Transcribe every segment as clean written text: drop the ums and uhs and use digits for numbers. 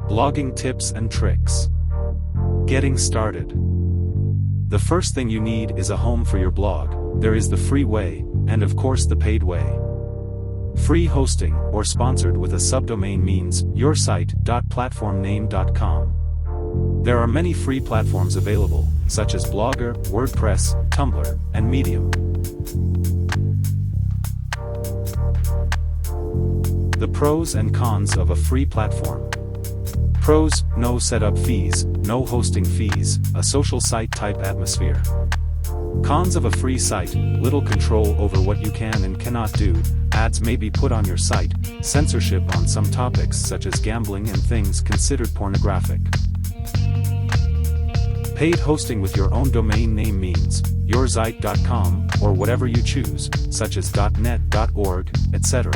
Blogging tips and tricks. Getting started. The first thing you need is a home for your blog. There is the free way, and of course the paid way. Free hosting, or sponsored with a subdomain means yoursite.platformname.com. There are many free platforms available, such as Blogger, WordPress, Tumblr, and Medium. The pros and cons of a free platform. Pros: no setup fees, no hosting fees, a social site type atmosphere. Cons of a free site: little control over what you can and cannot do, ads may be put on your site, censorship on some topics such as gambling and things considered pornographic. Paid hosting with your own domain name means yoursite.com, or whatever you choose, such as .net, .org, etc.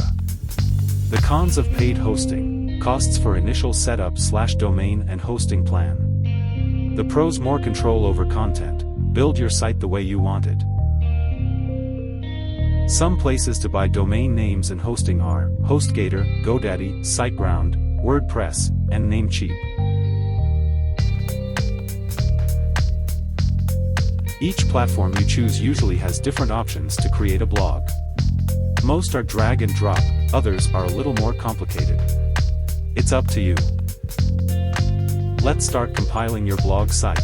The cons of paid hosting: costs for initial setup/domain and hosting plan. The pros: more control over content, build your site the way you want it. Some places to buy domain names and hosting are HostGator, GoDaddy, SiteGround, WordPress, and Namecheap. Each platform you choose usually has different options to create a blog. Most are drag and drop, others are a little more complicated. It's up to you. Let's start compiling your blog site.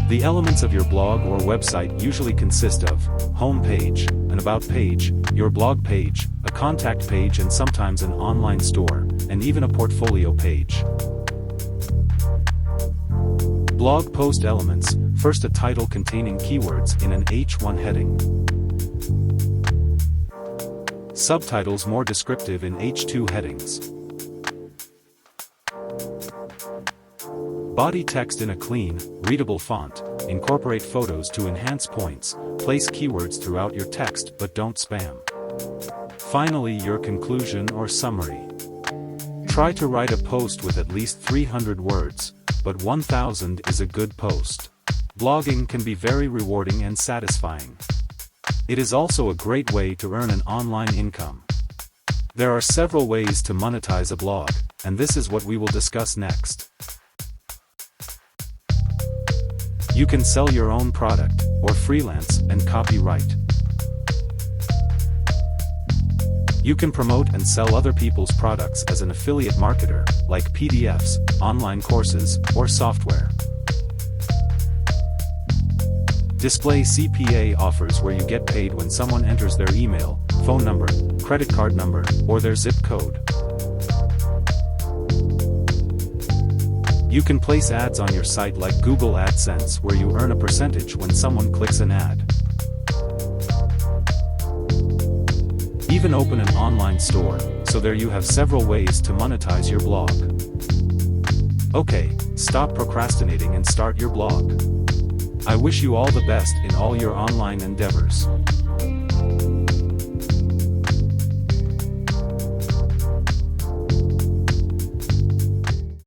The elements of your blog or website usually consist of home page, an about page, your blog page, a contact page, and sometimes an online store, and even a portfolio page. Blog post elements: first, a title containing keywords in an H1 heading. Subtitles more descriptive in H2 headings. Body text in a clean, readable font. Incorporate photos to enhance points. Place keywords throughout your text but don't spam. Finally, your conclusion or summary. Try to write a post with at least 300 words, but 1,000 is a good post. Blogging can be very rewarding and satisfying. It is also a great way to earn an online income. There are several ways to monetize a blog, and this is what we will discuss next. You can sell your own product, or freelance and copyright. You can promote and sell other people's products as an affiliate marketer, like PDFs, online courses, or software. Display CPA offers, where you get paid when someone enters their email, phone number, credit card number, or their zip code. You can place ads on your site like Google AdSense, where you earn a percentage when someone clicks an ad. Even open an online store, so there you have several ways to monetize your blog. Okay, stop procrastinating and start your blog. I wish you all the best in all your online endeavors.